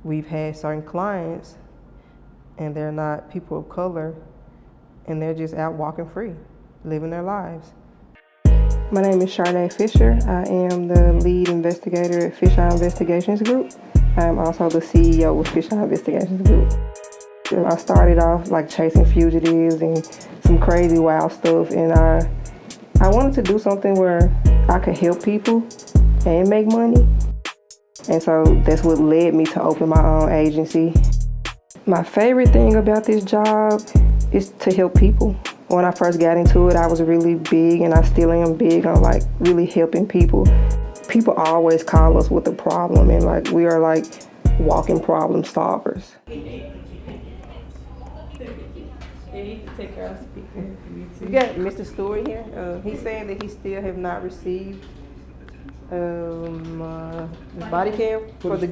we've had certain clients and they're not people of color and they're just out walking free, living their lives. My name is Charnay Fisher. I am the lead investigator at Fisheye Investigations Group. I'm also the CEO of Fisheye Investigations Group. I started off like chasing fugitives and some crazy wild stuff, and I wanted to do something where I could help people and make money. And so that's what led me to open my own agency. My favorite thing about this job is to help people. When I first got into it, I was really big, and I still am big on like really helping people. People always call us with a problem, and like we are like walking problem solvers. You got Mr. Stewart here. He's saying that he still have not received the body cam for the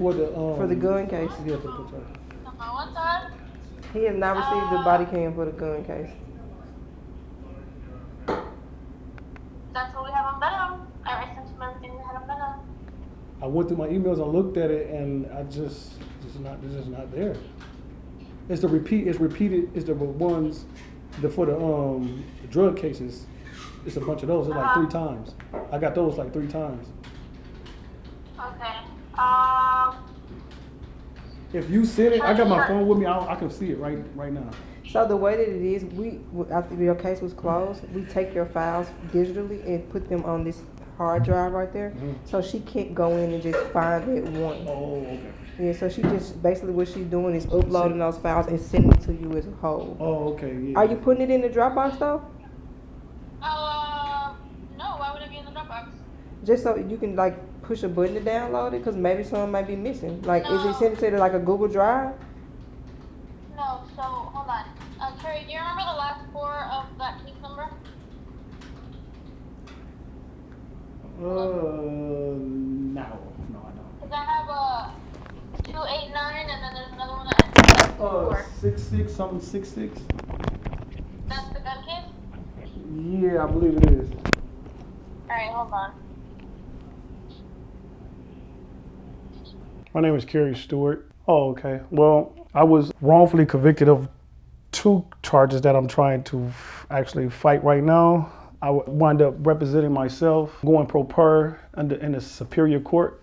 gun case. Yeah, for the He has not received the body cam for the gun case. That's what we have on Venom. I sent him everything we had on Venom. I went through my emails, I looked at it, and it's just not there. It's the repeated, it's the ones, for the drug cases, it's a bunch of those, it's like 3 times. I got those like 3 times. Okay. If you send it, I got my phone with me, I can see it right now. So the way that it is, after your case was closed, we take your files digitally and put them on this hard drive right there. Mm-hmm. So she can't go in and just find it one. Oh, okay. Yeah, so she just, basically what she's doing is uploading those files and sending it to you as a whole. Oh, okay, yeah. Are you putting it in the Dropbox though? No, why would it be in the Dropbox? Just so you can like push a button to download it, because maybe someone might be missing. Like, No. Is it sent to like a Google Drive? No, so hold on. Terry, do you remember the last 4 of that case number? No, I don't. Because I have a 289 and then there's another one that ends in 4. 66, something 66. That's the gun case? Yeah, I believe it is. Alright, hold on. My name is Kerry Stewart. Oh, okay. Well, I was wrongfully convicted of 2 charges that I'm trying to actually fight right now. I wound up representing myself, going pro per in the Superior Court.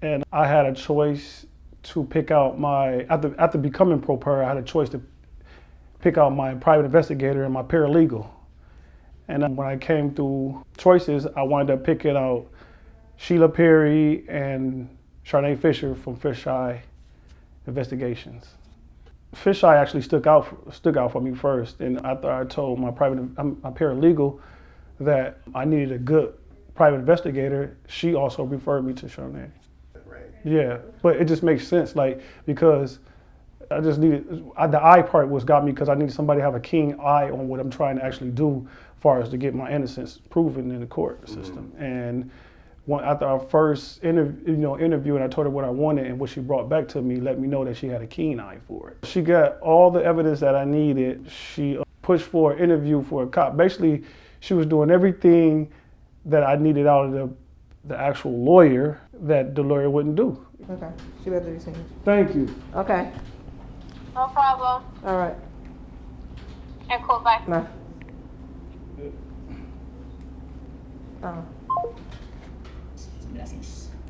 And I had a choice to pick out after becoming pro per, I had a choice to pick out my private investigator and my paralegal. And then when I came through choices, I wound up picking out Sheila Perry and Charnay Fisher from Fisheye Investigations. Fisheye actually stuck out for me first, and after I told my paralegal that I needed a good private investigator, she also referred me to Charnay. Right. Yeah, but it just makes sense, like, because I just needed, the eye part got me, because I needed somebody to have a keen eye on what I'm trying to actually do as far as to get my innocence proven in the court system. And after our first interview, and I told her what I wanted, and what she brought back to me let me know that she had a keen eye for it. She got all the evidence that I needed. She pushed for an interview for a cop. Basically, she was doing everything that I needed out of the actual lawyer that the lawyer wouldn't do. Okay, she better be seen. Thank you. Okay. No problem. All right. Okay, cool, bye. Nah. Oh.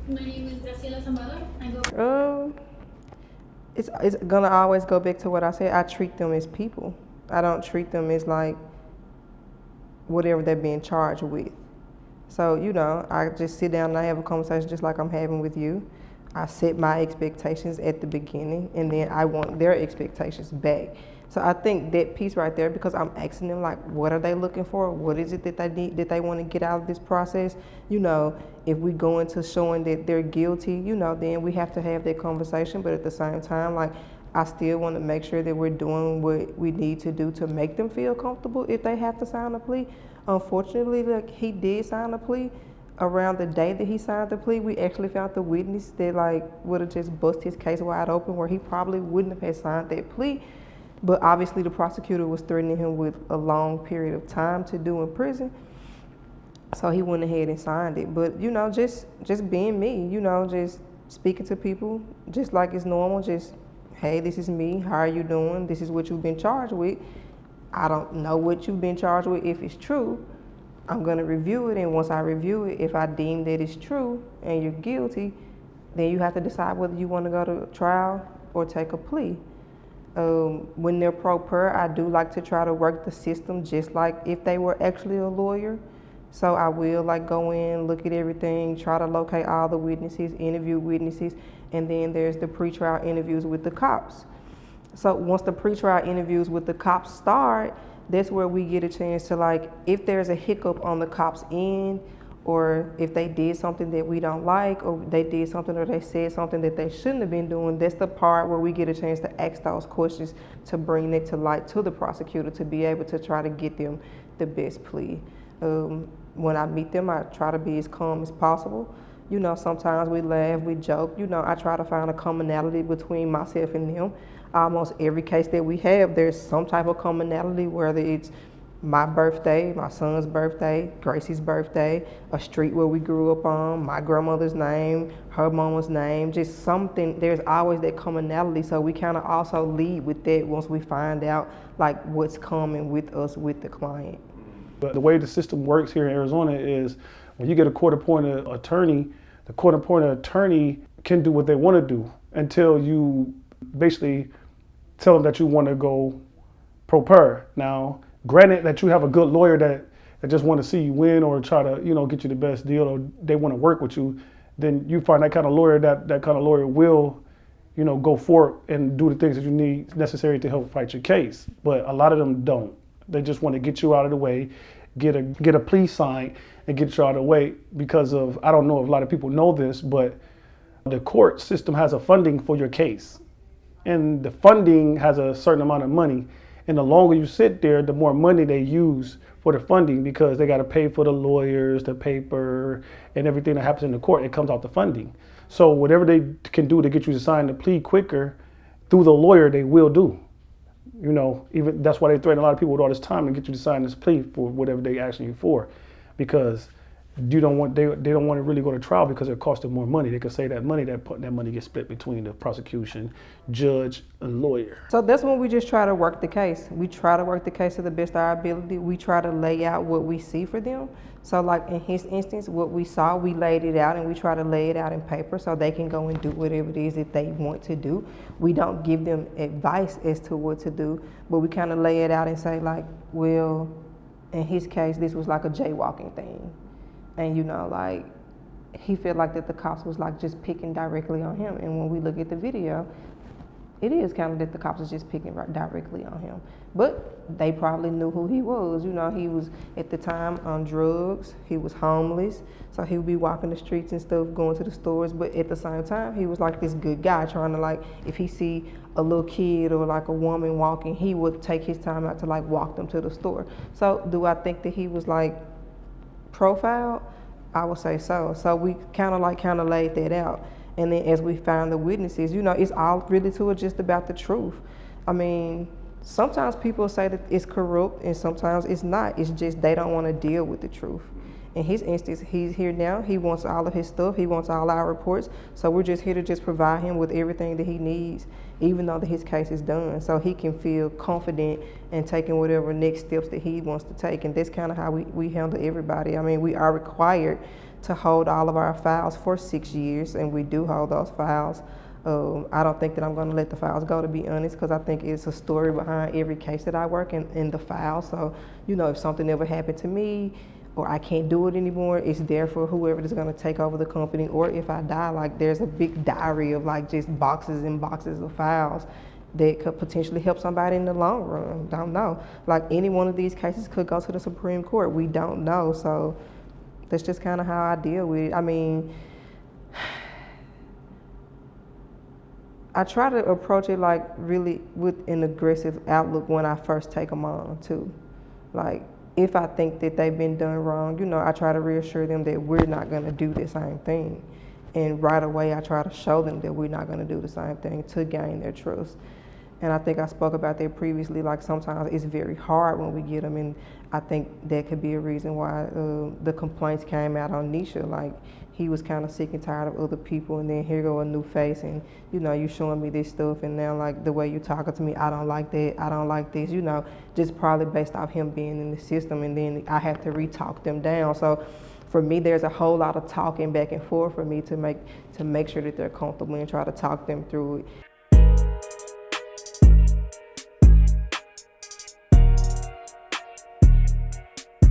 My name is Graciela Zambador. It's gonna always go back to what I said. I treat them as people. I don't treat them as like whatever they're being charged with. So, I just sit down and I have a conversation just like I'm having with you. I set my expectations at the beginning, and then I want their expectations back. So I think that piece right there, because I'm asking them, like, what are they looking for? What is it that they need, that they want to get out of this process? If we go into showing that they're guilty, then we have to have that conversation. But at the same time, like, I still want to make sure that we're doing what we need to do to make them feel comfortable if they have to sign a plea. Unfortunately, like, he did sign a plea. Around the day that he signed the plea, we actually found the witness that, like, would have just bust his case wide open, where he probably wouldn't have had signed that plea. But obviously the prosecutor was threatening him with a long period of time to do in prison. So he went ahead and signed it. But, just being me, just speaking to people just like it's normal. Just, hey, this is me. How are you doing? This is what you've been charged with. I don't know what you've been charged with. If it's true, I'm gonna review it, and once I review it, if I deem that it's true and you're guilty, then you have to decide whether you want to go to trial or take a plea. When they're pro per, I do like to try to work the system just like if they were actually a lawyer. So I will like go in, look at everything, try to locate all the witnesses, interview witnesses, and then there's the pretrial interviews with the cops. So once the pretrial interviews with the cops start, that's where we get a chance to, like, if there's a hiccup on the cops' end, or if they did something that we don't like, or they did something or they said something that they shouldn't have been doing, that's the part where we get a chance to ask those questions to bring it to light to the prosecutor to be able to try to get them the best plea. When I meet them, I try to be as calm as possible. You know, sometimes we laugh, we joke. You know, I try to find a commonality between myself and them. Almost every case that we have, there's some type of commonality, whether it's my birthday, my son's birthday, Gracie's birthday, a street where we grew up on, my grandmother's name, her mama's name, just something. There's always that commonality, so we kind of also lead with that once we find out like what's coming with us with the client. But the way the system works here in Arizona is when you get a court-appointed attorney, the court-appointed attorney can do what they want to do until you basically tell them that you want to go pro per. Now, granted that you have a good lawyer that just want to see you win or try to, you know, get you the best deal, or they want to work with you, then you find that kind of lawyer, that kind of lawyer will, you know, go for it and do the things that you need necessary to help fight your case. But a lot of them don't. They just want to get you out of the way, get a plea signed and get you out of the way because of, I don't know if a lot of people know this, but the court system has a funding for your case. And the funding has a certain amount of money. And the longer you sit there, the more money they use for the funding, because they got to pay for the lawyers, the paper, and everything that happens in the court. It comes out the funding. So whatever they can do to get you to sign the plea quicker through the lawyer, they will do. You know, even that's why they threaten a lot of people with all this time to get you to sign this plea for whatever they asking you for, because they don't want to really go to trial because it costs them more money. They could say that money gets split between the prosecution, judge, and lawyer. So that's when we just try to work the case. We try to work the case to the best of our ability. We try to lay out what we see for them. So like in his instance, what we saw, we laid it out, and we try to lay it out in paper so they can go and do whatever it is that they want to do. We don't give them advice as to what to do, but we kind of lay it out and say like, well, in his case, this was like a jaywalking thing. And you know, like, he felt like that the cops was like just picking directly on him. And when we look at the video, it is kind of that the cops was just picking right directly on him. But they probably knew who he was. You know, he was at the time on drugs. He was homeless. So he would be walking the streets and stuff, going to the stores. But at the same time, he was like this good guy trying to, like, if he see a little kid or like a woman walking, he would take his time out to like walk them to the store. So do I think that he was like profiled? I would say so. So we kind of laid that out. And then as we find the witnesses, you know, it's all really to it just about the truth. I mean, sometimes people say that it's corrupt and sometimes it's not. It's just they don't want to deal with the truth. In his instance, he's here now. He wants all of his stuff. He wants all our reports. So we're just here to just provide him with everything that he needs, even though that his case is done, so he can feel confident in taking whatever next steps that he wants to take. And that's kind of how we handle everybody. I mean, we are required to hold all of our files for 6 years, and we do hold those files. I don't think that I'm going to let the files go, to be honest, because I think it's a story behind every case that I work in the file. So, you know, if something ever happened to me, or I can't do it anymore, it's there for whoever is gonna take over the company. Or if I die, like, there's a big diary of like just boxes and boxes of files that could potentially help somebody in the long run. Don't know. Like, any one of these cases could go to the Supreme Court. We don't know. So that's just kind of how I deal with it. I mean, I try to approach it like really with an aggressive outlook when I first take them on too. Like, if I think that they've been done wrong, you know, I try to reassure them that we're not going to do the same thing. And right away, I try to show them that we're not going to do the same thing to gain their trust. And I think I spoke about that previously, like sometimes it's very hard when we get them. And I think that could be a reason why the complaints came out on Nisha. Like, he was kind of sick and tired of other people, and then here go a new face, and you know, you showing me this stuff, and now like the way you talking to me, I don't like that, I don't like this, you know, just probably based off him being in the system, and then I have to re-talk them down. So for me, there's a whole lot of talking back and forth for me to make sure that they're comfortable and try to talk them through it.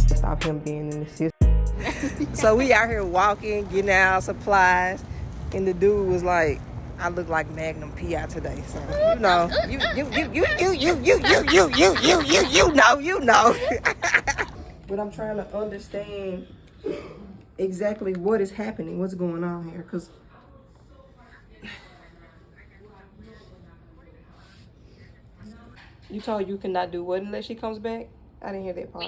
Stop him being in the system. So we out here walking, getting our supplies, and the dude was like, I look like Magnum PI today. So you know, you know. But I'm trying to understand exactly what is happening, what's going on here, because you told you cannot do what unless she comes back? I didn't hear that part.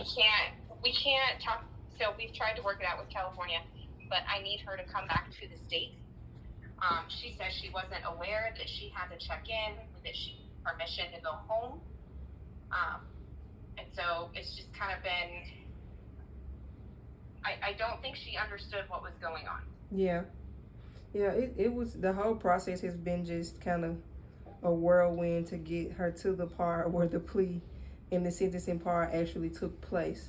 We can't talk. So we've tried to work it out with California, but I need her to come back to the state. She says she wasn't aware that she had to check in, that she had permission to go home. And so it's just kind of been, I don't think she understood what was going on. Yeah. Yeah, it was, the whole process has been just kind of a whirlwind to get her to the part where the plea and the sentencing part actually took place.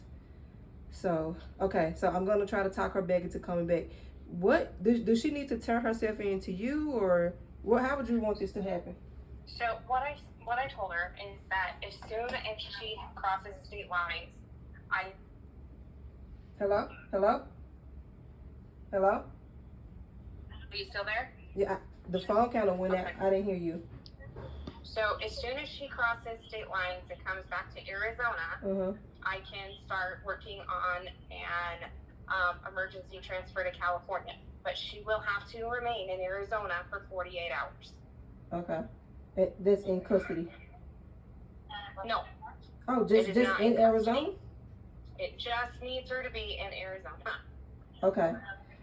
So, okay, so I'm going to try to talk her back into coming back. What, does she need to turn herself into you, or what? How would you want this to happen? So what I told her is that as soon as she crosses state lines, Hello? Hello? Hello? Are you still there? Yeah, the phone kind of went out. I didn't hear you. So as soon as she crosses state lines and comes back to Arizona, I can start working on an emergency transfer to California. But she will have to remain in Arizona for 48 hours. Okay. That's in custody? No. Oh, just in Arizona? It just needs her to be in Arizona. Okay.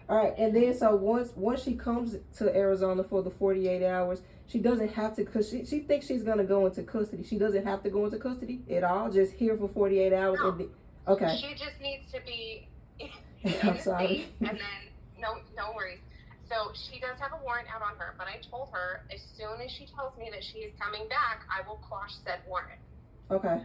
All right. And then so once she comes to Arizona for the 48 hours, she doesn't have to, because she thinks she's going to go into custody. She doesn't have to go into custody at all, just here for 48 hours. No. And okay. She just needs to be in I'm the sorry. state, and then, no worries. So she does have a warrant out on her, but I told her as soon as she tells me that she is coming back, I will quash said warrant. Okay.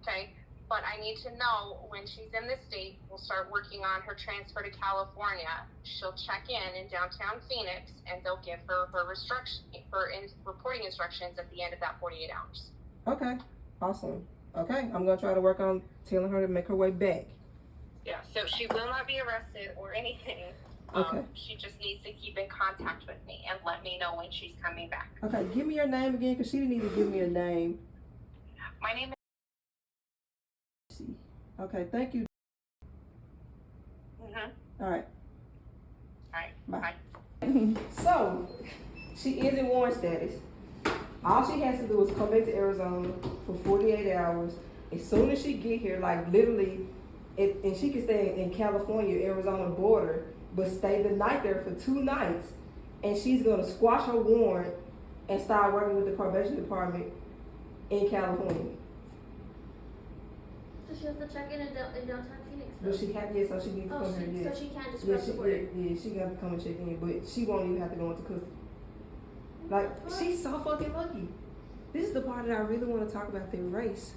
Okay? But I need to know when she's in the state, we'll start working on her transfer to California. She'll check in downtown Phoenix, and they'll give her her reporting instructions at the end of that 48 hours. Okay. Awesome. Okay. I'm going to try to work on telling her to make her way back. Yeah, so she will not be arrested or anything. Okay. She just needs to keep in contact with me and let me know when she's coming back. Okay. Give me your name again, because she didn't even give me a name. My name is... Okay. Thank you. All right. All right. Bye. Bye. So, she is in warrant status. All she has to do is come back to Arizona for 48 hours. As soon as she get here, like literally, and she can stay in California, Arizona border, but stay the night there for 2 nights, and she's gonna squash her warrant and start working with the probation department in California. So she has to check in downtown Phoenix. But she so she needs to come here. Yeah. So she can't just Yeah, cross the border. yeah, she got to come and check in, but she won't even have to go into custody. Like, she's so fucking lucky. This is the part that I really want to talk about, the race.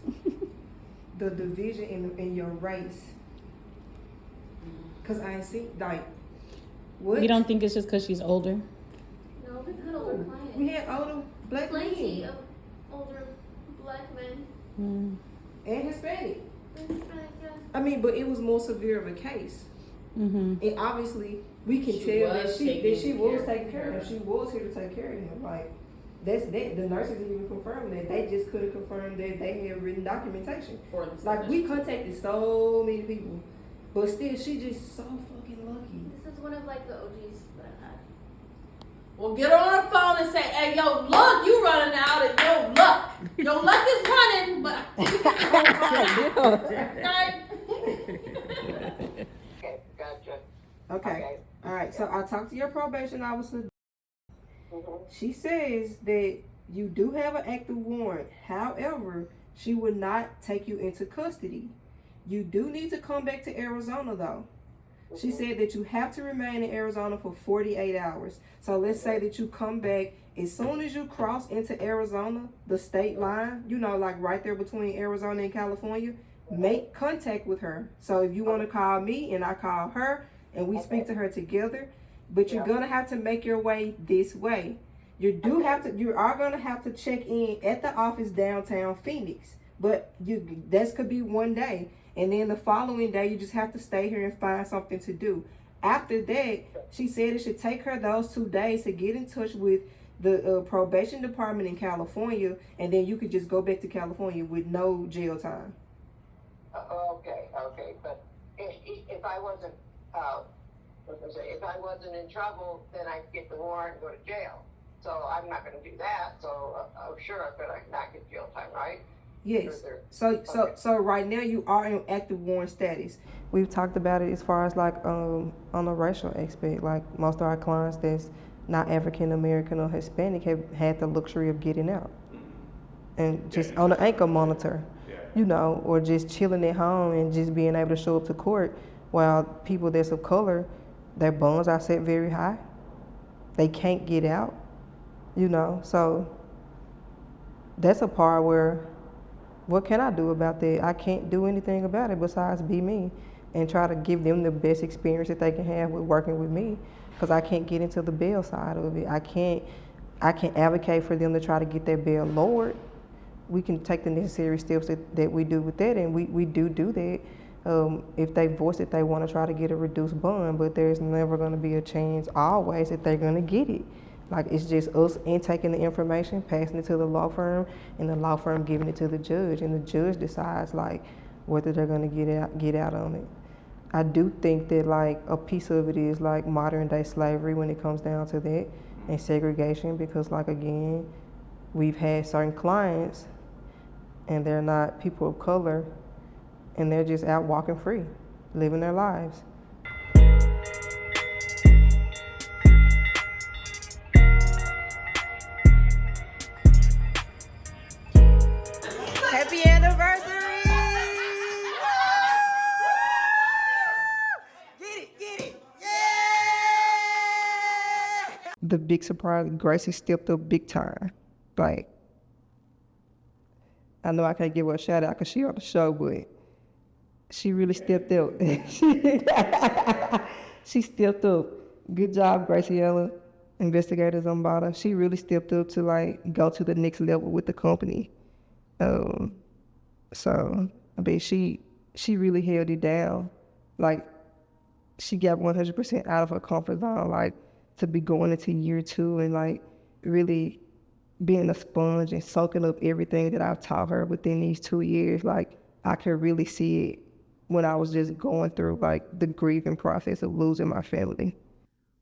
The division in your race. Because I ain't seen, like, what? You don't think it's just because she's older? No, we've had older clients. We had older black Plenty men. of older black men. And Hispanic. And Hispanic, yeah. I mean, but it was more severe of a case. And obviously, we can tell that she was taking care of him. She was here to take care of him. Like, that's that. The nurses even confirmed that. They just couldn't confirm that they had written documentation. Like, we contacted so many people, but still, she just so fucking lucky. This is one of like the OGs that I've had. Well, get her on the phone and say, hey, yo, look, you running out, and yo, luck. Your luck is running, but Okay, gotcha. Okay. All right. So I talked to your probation officer. She says that you do have an active warrant. However, she would not take you into custody. You do need to come back to Arizona though. She said that you have to remain in Arizona for 48 hours. So let's say that you come back. As soon as you cross into Arizona, the state line, you know, like right there between Arizona and California, make contact with her. So if you want to call me and I call her and we speak to her together, but you're gonna have to make your way this way. You are gonna have to check in at the office downtown Phoenix. But that could be one day. And then the following day, you just have to stay here and find something to do. After that, she said it should take her those 2 days to get in touch with the probation department in California, and then you could just go back to California with no jail time. Okay, but if I wasn't, if I wasn't in trouble, then I'd get the warrant and go to jail. So I'm not going to do that. So I'm sure I'm going to not get jail time, right? Yes. So right now you are in active warrant status. We've talked about it as far as like on a racial aspect. Like most of our clients that's not African American or Hispanic have had the luxury of getting out and just on an ankle monitor, you know, or just chilling at home and just being able to show up to court. While people that's of color, their bonds are set very high. They can't get out, you know. So that's a part where, what can I do about that? I can't do anything about it besides be me and try to give them the best experience that they can have with working with me, because I can't get into the bail side of it. I can't advocate for them to try to get their bail lowered. We can take the necessary steps that we do with that, and we do that if they voice that they want to try to get a reduced bond, but there's never going to be a chance always that they're going to get it. Like, it's just us taking the information, passing it to the law firm, and the law firm giving it to the judge, and the judge decides like whether they're going to get out on it. I do think that like a piece of it is like modern day slavery when it comes down to that, and segregation, because like again, we've had certain clients and they're not people of color and they're just out walking free, living their lives. Happy anniversary! Get it! Yeah! The big surprise, Gracie stepped up big time. Like, I know I can't give her a shout out because she on the show, but she really stepped up. She stepped up. Good job, Graciela, investigators on bottom. She really stepped up to like go to the next level with the company. So I mean, she really held it down. Like, she got 100% out of her comfort zone, like to be going into year 2 and like really being a sponge and soaking up everything that I've taught her within these 2 years. Like, I could really see it when I was just going through like the grieving process of losing my family.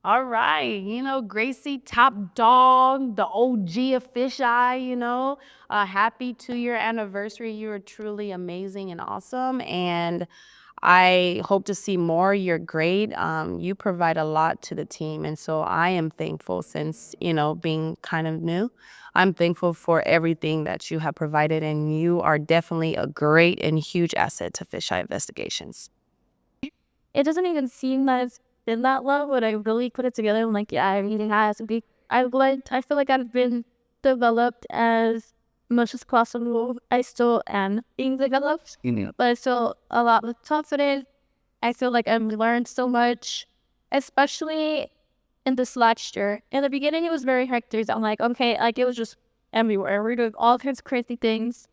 All right, Gracie, top dog, the OG of Fisheye, happy 2-year anniversary. You are truly amazing and awesome, and I hope to see more. You're great. You provide a lot to the team, and so I am thankful since, being kind of new. I'm thankful for everything that you have provided, and you are definitely a great and huge asset to Fisheye Investigations. It doesn't even seem that it's been that long, but I really put it together. I'm like, yeah, it really has. I feel like I've been developed as much as possible. I still am being developed, but I feel a lot more confident. I feel like I've learned so much, especially in this last year. In the beginning, it was very hectic. I'm like, okay, like it was just everywhere. We're doing all kinds of crazy things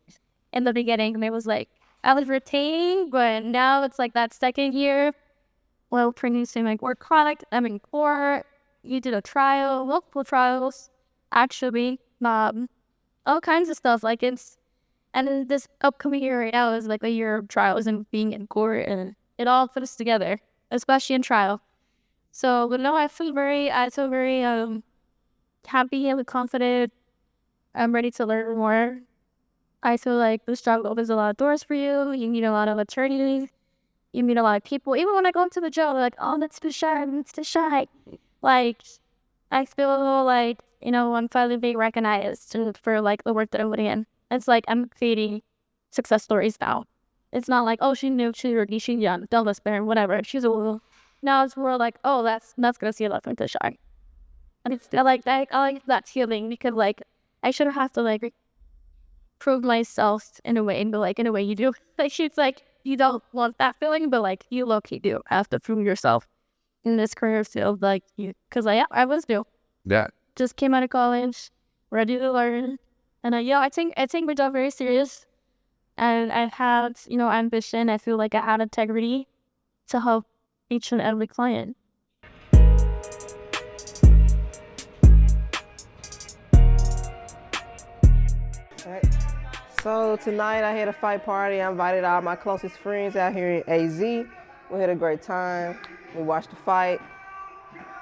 in the beginning, and it was like, I was retaining, but now it's like that second year. Well, producing like work product, I'm in court. You did a trial, multiple trials, actually, all kinds of stuff. Like and then this upcoming year right now is like a year of trials and being in court, and it all fits together, especially in trial. So, but no, I feel very happy and confident. I'm ready to learn more. I feel like this job opens a lot of doors for you. You meet a lot of attorneys. You meet a lot of people. Even when I go into the job, they're like, oh, that's Fisheye. Like, I feel like, I'm finally being recognized for like the work that I'm putting in. It's like I'm creating success stories now. It's not like, oh, she's new, she's young, don't let's bear, whatever. She's a little, now it's more like, oh, that's gonna see a lot from Fisheye. And it's like that. I like that feeling because like I shouldn't have to like prove myself in a way, in a way you do. Like it's like you don't want that feeling, but like you low-key do have to prove yourself in this career field, like you, because I was new. Yeah. Just came out of college, ready to learn, and I think we're done very serious, and I had ambition. I feel like I had integrity to help each and every client. Right. So tonight I had a fight party. I invited all my closest friends out here in AZ. We had a great time. We watched the fight.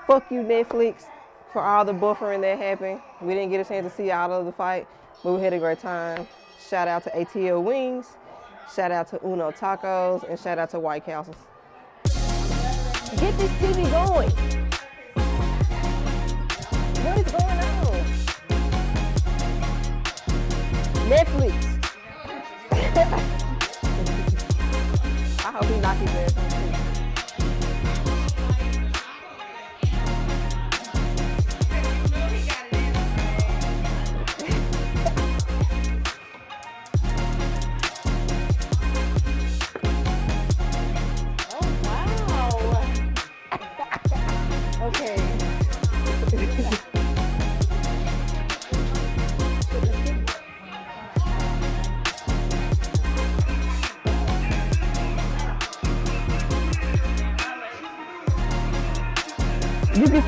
Fuck you, Netflix, for all the buffering that happened. We didn't get a chance to see all of the fight, but we had a great time. Shout out to ATL Wings. Shout out to Uno Tacos, and shout out to White Castles. Get this TV going. What is going on? Netflix. I hope he knock his ass on too. Okay. You can